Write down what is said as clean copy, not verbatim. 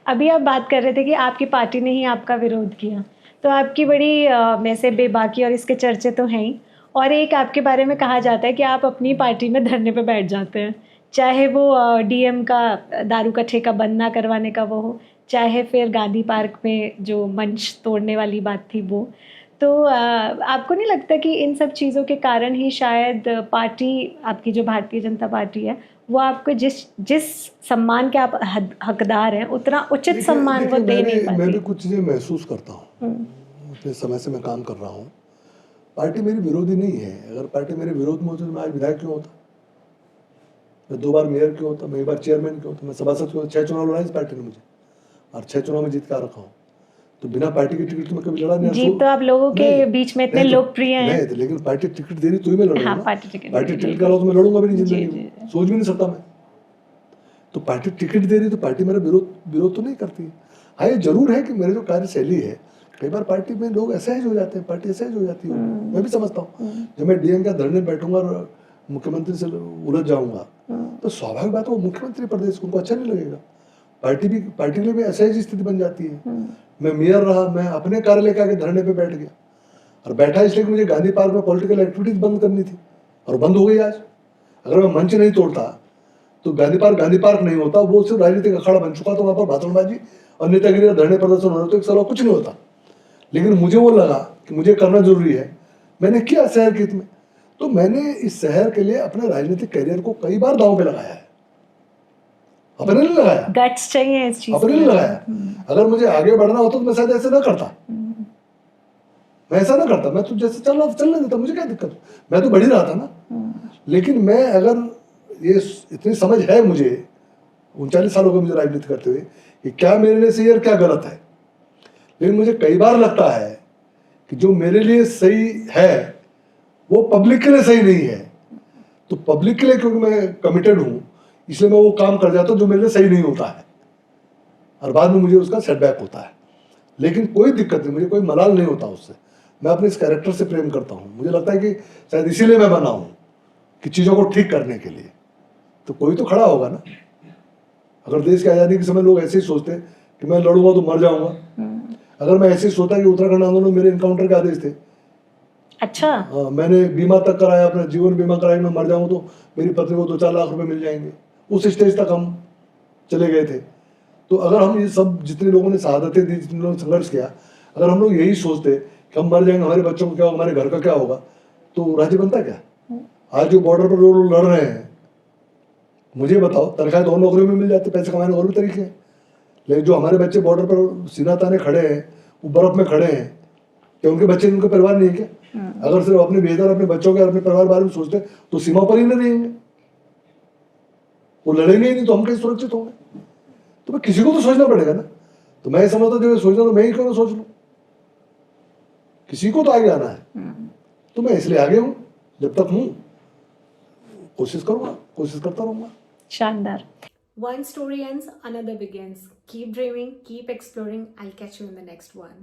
अभी आप बात कर रहे थे कि आपकी पार्टी ने ही आपका विरोध किया, तो आपकी बड़ी वैसे बेबाकी और इसके चर्चे तो हैं ही। और एक आपके बारे में कहा जाता है कि आप अपनी पार्टी में धरने पे बैठ जाते हैं, चाहे वो डीएम का दारू का ठेका बंद ना करवाने का वो हो, चाहे फिर गांधी पार्क में जो मंच तोड़ने वाली बात थी वो। तो आपको नहीं लगता कि इन सब चीज़ों के कारण ही शायद पार्टी आपकी जो भारतीय जनता पार्टी है वो आपको जिस जिस सम्मान के आप हकदार हैं उतना उचित सम्मान वो दे नहीं पाती। मैं भी कुछ चीज़ें महसूस करता हूँ। इतने समय से मैं काम कर रहा हूँ। पार्टी मेरी विरोधी नहीं है। अगर पार्टी मेरे विरोध में होती तो मैं आज विधायक क्यों होता, मैं 2 बार मेयर क्यों होता, मैं 1 बार चेयरमैन क्यों होता, मैं सभासद क्यों होता। 6 चुनाव लड़ा इस पार्टी ने मुझे और 6 चुनाव में जीत कर रखा हूँ। तो बिना पार्टी की टिकट तो मैं कभी लड़ा नहीं। जीत तो आप लोगों के बीच में इतने लोकप्रिय हैं। नहीं तो लेकिन पार्टी टिकट दे रही तो ही मैं लड़ूंगा। हाँ, पार्टी टिकट के अलावा तो मैं लड़ूंगा भी नहीं जिंदगी में, सोच भी नहीं सकता मैं। तो पार्टी टिकट दे रही तो पार्टी मेरा विरोध तो नहीं करती है। हाँ, ये जरूर है कि मेरे जो कार्यशैली है, कई बार पार्टी में लोग असहज हो जाते हैं, पार्टी असहज हो जाती है। मैं भी समझता हूँ जब मैं डीएम का धरने बैठूंगा और मुख्यमंत्री से उलझ जाऊंगा तो स्वाभाविक बात है वो मुख्यमंत्री प्रदेश उनको अच्छा नहीं लगेगा। पार्टी के लिए भी असहज स्थिति बन जाती है। मैं मेयर रहा, मैं अपने कार्यालय के आगे धरने पे बैठ गया और बैठा इसलिए कि मुझे गांधी पार्क में पॉलिटिकल एक्टिविटीज बंद करनी थी और बंद हो गई आज। अगर मैं मंच नहीं तोड़ता तो गांधी पार्क नहीं होता, वो सिर्फ राजनीतिक अखाड़ा बन चुका। तो वहां पर भाषणबाजी और नेतागिरी और धरने प्रदर्शन होना तो एक साल कुछ नहीं होता। लेकिन मुझे वो लगा कि मुझे करना जरूरी है, मैंने किया शहर के हित में। तो मैंने इस शहर के लिए अपने राजनीतिक करियर को कई बार दांव पे लगाया है। अपने नहीं लगाया, गट्स चाहिए इस चीज अपने नहीं लगाया। अगर मुझे आगे बढ़ना होता तो मैं शायद ऐसे ना करता, मैं ऐसा ना करता। मैं तो जैसे चल रहा चलने देता, मुझे क्या दिक्कत, मैं तो बढ़ ही रहा था ना। लेकिन मैं अगर ये इतनी समझ है मुझे 39 साल हो गए मुझे राजनीति करते हुए कि क्या मेरे लिए सही है और क्या गलत है। लेकिन मुझे कई बार लगता है कि जो मेरे लिए सही है वो पब्लिक के लिए सही नहीं है। तो पब्लिक के लिए क्योंकि मैं कमिटेड हूं इसलिए मैं वो काम कर जाता हूं जो मेरे लिए सही नहीं होता है और बाद में मुझे उसका सेटबैक होता है। लेकिन कोई दिक्कत नहीं, मुझे कोई मलाल नहीं होता उससे। मैं अपने इस कैरेक्टर से प्रेम करता हूं। मुझे लगता है कि शायद इसीलिए मैं बना हूं कि चीज़ों को ठीक करने के लिए। तो कोई तो खड़ा होगा ना। अगर देश की आज़ादी के समय लोग ऐसे ही सोचते कि मैं लड़ूंगा तो मर जाऊंगा, अगर मैं ऐसे ही सोचता कि उत्तराखंड आंदोलन में मेरे इनकाउंटर के आदेश थे, अच्छा हाँ, मैंने बीमा तक कराया, अपना जीवन बीमा कराया, मैं मर जाऊंगा तो मेरी पत्नी को 2-4 लाख रुपए मिल जाएंगे, उस स्टेज तक हम चले गए थे। तो अगर हम ये सब जितने लोगों ने शहादतें दी, जितने लोगों ने संघर्ष किया, अगर हम लोग यही सोचते कि हम मर जाएंगे, हमारे बच्चों को क्या होगा, हमारे घर का क्या होगा, तो राज्य बनता क्या। आज जो बॉर्डर पर लोग लड़ रहे हैं, मुझे बताओ तनख्वाह 2 नौकरियों में मिल जाती, पैसे कमाने और भी तरीके हैं। लेकिन जो हमारे बच्चे बॉर्डर पर सीना ताने खड़े हैं, वो बर्फ में खड़े हैं, क्या उनके बच्चे उनका परिवार नहीं है क्या। अगर सिर्फ अपने बेहतर अपने बच्चों के अपने परिवार बारे में सोचते तो सीमा पर ही नहीं रहेंगे, वो लड़ेंगे ही नहीं, तो हम कैसे सुरक्षित होंगे। तो मैं किसी को तो सोचना पड़ेगा ना। तो मैं समझता जो सोचना तो मैं ही क्यों ना सोच लूं, किसी को तो आगे आना है। तो मैं इसलिए आगे हूं, जब तक हूं कोशिश करूंगा, कोशिश करता रहूंगा। शानदार। One story ends, another begins. Keep dreaming, keep exploring. I'll catch you in the next one.